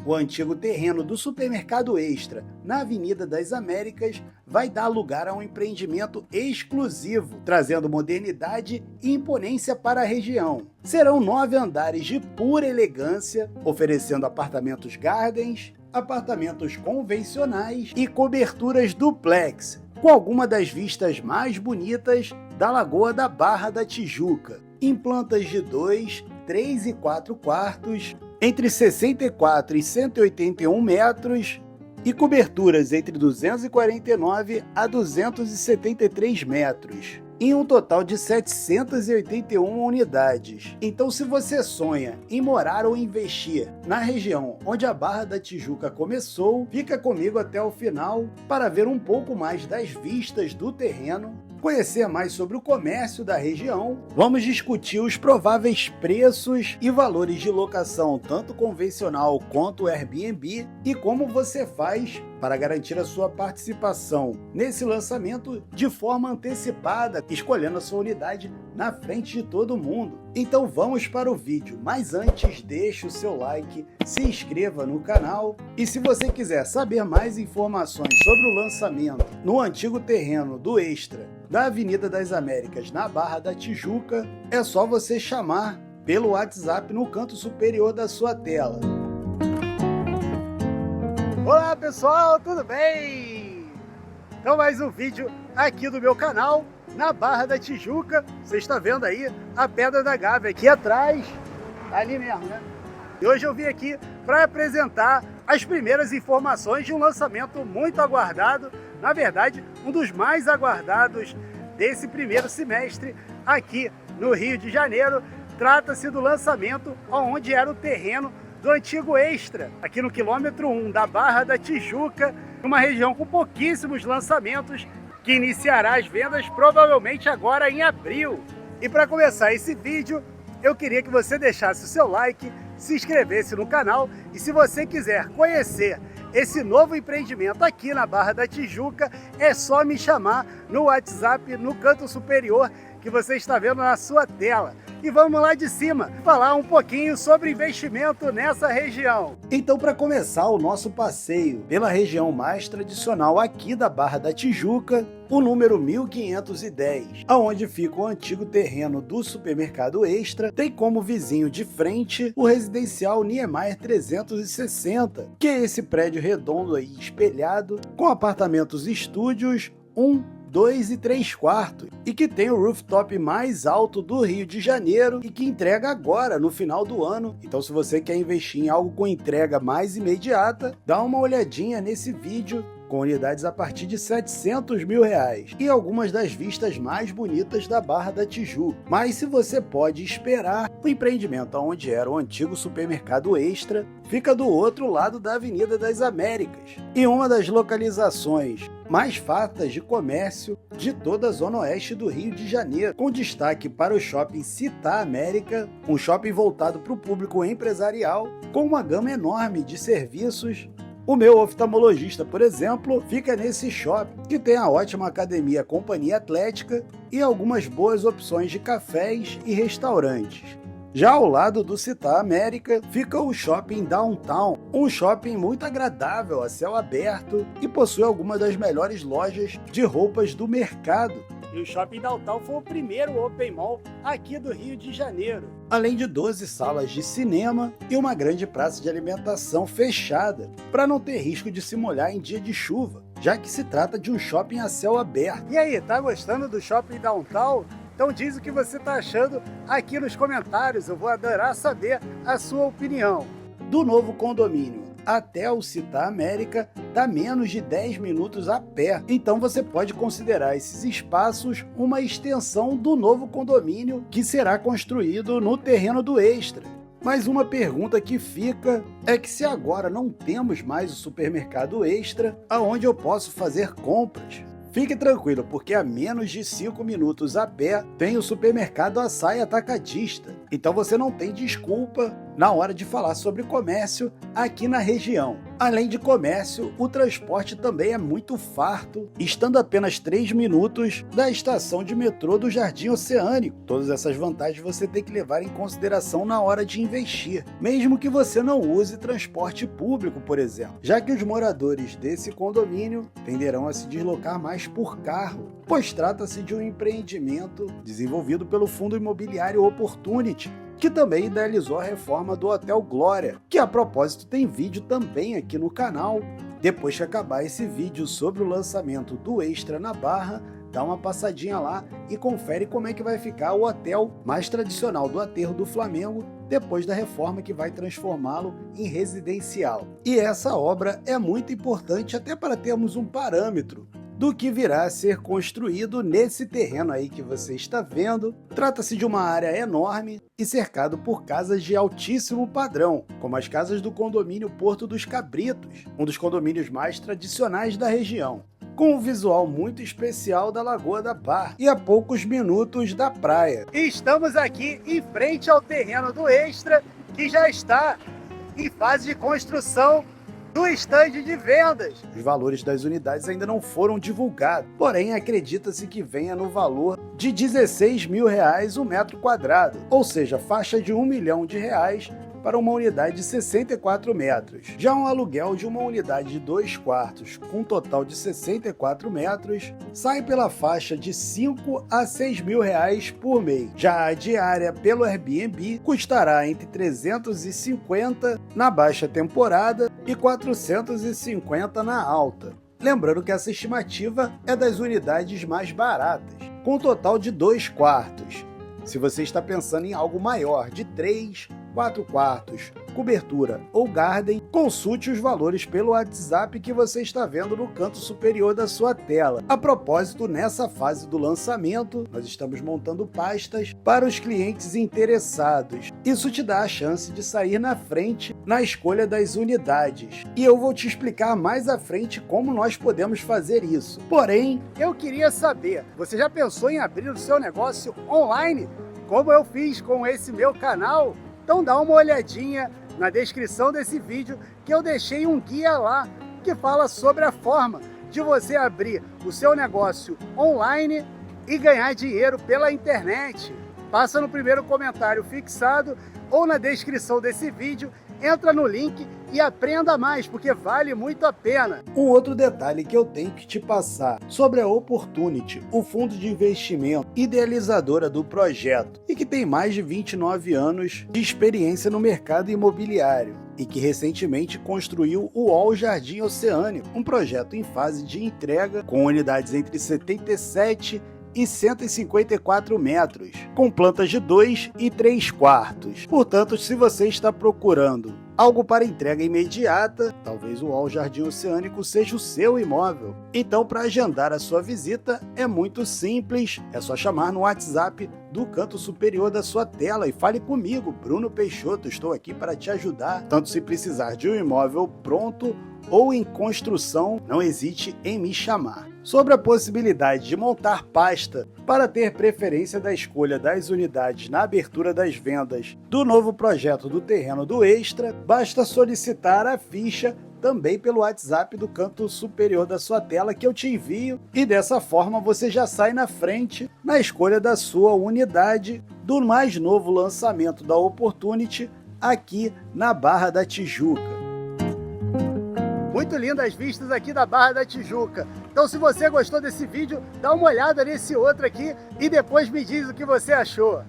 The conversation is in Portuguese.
O antigo terreno do Supermercado Extra, na Avenida das Américas, vai dar lugar a um empreendimento exclusivo, trazendo modernidade e imponência para a região. Serão 9 andares de pura elegância, oferecendo apartamentos gardens, apartamentos convencionais e coberturas duplex, com alguma das vistas mais bonitas da Lagoa da Barra da Tijuca, em plantas de 2, 3 e 4 quartos, entre 64 e 181 metros, e coberturas entre 249 a 273 metros, em um total de 781 unidades. Então, se você sonha em morar ou investir na região onde a Barra da Tijuca começou, fica comigo até o final para ver um pouco mais das vistas do terreno, conhecer mais sobre o comércio da região, vamos discutir os prováveis preços e valores de locação, tanto convencional quanto Airbnb, e como você faz para garantir a sua participação nesse lançamento de forma antecipada, escolhendo a sua unidade na frente de todo mundo. Então vamos para o vídeo, mas antes deixe o seu like, se inscreva no canal e se você quiser saber mais informações sobre o lançamento no antigo terreno do Extra da Avenida das Américas na Barra da Tijuca, é só você chamar pelo WhatsApp no canto superior da sua tela. Olá pessoal, tudo bem? Então mais um vídeo aqui do meu canal na Barra da Tijuca. Você está vendo aí a Pedra da Gávea aqui atrás, ali mesmo, né? E hoje eu vim aqui para apresentar as primeiras informações de um lançamento muito aguardado, na verdade, um dos mais aguardados desse primeiro semestre aqui no Rio de Janeiro. Trata-se do lançamento onde era o terreno do antigo Extra, aqui no quilômetro 1 da Barra da Tijuca, uma região com pouquíssimos lançamentos, que iniciará as vendas provavelmente agora em abril. E para começar esse vídeo, eu queria que você deixasse o seu like, se inscrevesse no canal, e se você quiser conhecer esse novo empreendimento aqui na Barra da Tijuca, é só me chamar no WhatsApp no canto superior que você está vendo na sua tela. E vamos lá de cima falar um pouquinho sobre investimento nessa região. Então, para começar o nosso passeio pela região mais tradicional aqui da Barra da Tijuca, o número 1510, aonde fica o antigo terreno do Supermercado Extra, tem como vizinho de frente o residencial Niemeyer 360, que é esse prédio redondo aí espelhado, com apartamentos estúdios, 2 e 3 quartos, e que tem o rooftop mais alto do Rio de Janeiro e que entrega agora, no final do ano. Então, se você quer investir em algo com entrega mais imediata, dá uma olhadinha nesse vídeo, com unidades a partir de R$700 mil e algumas das vistas mais bonitas da Barra da Tijuca. Mas se você pode esperar, o empreendimento onde era o antigo Supermercado Extra fica do outro lado da Avenida das Américas, em uma das localizações mais fartas de comércio de toda a zona oeste do Rio de Janeiro, com destaque para o shopping Città América, um shopping voltado para o público empresarial, com uma gama enorme de serviços. O meu oftalmologista, por exemplo, fica nesse shopping, que tem a ótima academia Companhia Atlética e algumas boas opções de cafés e restaurantes. Já ao lado do Città América fica o Shopping Downtown, um shopping muito agradável a céu aberto e possui algumas das melhores lojas de roupas do mercado. E o Shopping Downtown foi o primeiro Open Mall aqui do Rio de Janeiro, além de 12 salas de cinema e uma grande praça de alimentação fechada, para não ter risco de se molhar em dia de chuva, já que se trata de um shopping a céu aberto. E aí, tá gostando do Shopping Downtown? Então diz o que você está achando aqui nos comentários, eu vou adorar saber a sua opinião. Do novo condomínio até o Città América dá menos de 10 minutos a pé, então você pode considerar esses espaços uma extensão do novo condomínio que será construído no terreno do Extra. Mas uma pergunta que fica é que se agora não temos mais o Supermercado Extra, aonde eu posso fazer compras? Fique tranquilo, porque a menos de 5 minutos a pé tem o Supermercado Açaí Atacadista. Então você não tem desculpa na hora de falar sobre comércio aqui na região. Além de comércio, o transporte também é muito farto, estando a apenas 3 minutos da estação de metrô do Jardim Oceânico. Todas essas vantagens você tem que levar em consideração na hora de investir, mesmo que você não use transporte público, por exemplo, já que os moradores desse condomínio tenderão a se deslocar mais por carro, pois trata-se de um empreendimento desenvolvido pelo Fundo Imobiliário Opportunity, que também idealizou a reforma do Hotel Glória, que a propósito tem vídeo também aqui no canal. Depois que acabar esse vídeo sobre o lançamento do Extra na Barra, dá uma passadinha lá e confere como é que vai ficar o hotel mais tradicional do aterro do Flamengo, depois da reforma que vai transformá-lo em residencial. E essa obra é muito importante até para termos um parâmetro do que virá a ser construído nesse terreno aí que você está vendo. Trata-se de uma área enorme e cercado por casas de altíssimo padrão, como as casas do condomínio Porto dos Cabritos, um dos condomínios mais tradicionais da região, com um visual muito especial da Lagoa da Barra e a poucos minutos da praia. E estamos aqui em frente ao terreno do Extra, que já está em fase de construção do estande de vendas. Os valores das unidades ainda não foram divulgados, porém acredita-se que venha no valor de R$16 mil o metro quadrado, ou seja, faixa de R$1 milhão para uma unidade de 64 metros. Já um aluguel de uma unidade de 2 quartos, com um total de 64 metros, sai pela faixa de R$5 a R$6 mil por mês. Já a diária pelo Airbnb custará entre 350 na baixa temporada e 450 na alta. Lembrando que essa estimativa é das unidades mais baratas, com um total de 2 quartos. Se você está pensando em algo maior, de 3, 4 quartos, cobertura ou garden, consulte os valores pelo WhatsApp que você está vendo no canto superior da sua tela. A propósito, nessa fase do lançamento, nós estamos montando pastas para os clientes interessados. Isso te dá a chance de sair na frente na escolha das unidades. E eu vou te explicar mais à frente como nós podemos fazer isso. Porém, eu queria saber, você já pensou em abrir o seu negócio online, como eu fiz com esse meu canal? Então dá uma olhadinha na descrição desse vídeo que eu deixei um guia lá que fala sobre a forma de você abrir o seu negócio online e ganhar dinheiro pela internet. Passa no primeiro comentário fixado ou na descrição desse vídeo, entra no link e aprenda mais, porque vale muito a pena. Um outro detalhe que eu tenho que te passar sobre a Opportunity, o fundo de investimento idealizadora do projeto e que tem mais de 29 anos de experiência no mercado imobiliário e que recentemente construiu o UOL Jardim Oceânico, um projeto em fase de entrega com unidades entre 77 e 154 metros, com plantas de 2 e 3 quartos. Portanto, se você está procurando algo para entrega imediata, talvez o UOL Jardim Oceânico seja o seu imóvel. Então, para agendar a sua visita, é muito simples, é só chamar no WhatsApp do canto superior da sua tela e fale comigo, Bruno Peixoto, estou aqui para te ajudar, tanto se precisar de um imóvel pronto ou em construção, não hesite em me chamar. Sobre a possibilidade de montar pasta para ter preferência da escolha das unidades na abertura das vendas do novo projeto do terreno do Extra, basta solicitar a ficha também pelo WhatsApp do canto superior da sua tela que eu te envio, e dessa forma você já sai na frente na escolha da sua unidade do mais novo lançamento da Opportunity aqui na Barra da Tijuca. Muito lindas as vistas aqui da Barra da Tijuca. Então, se você gostou desse vídeo, dá uma olhada nesse outro aqui e depois me diz o que você achou.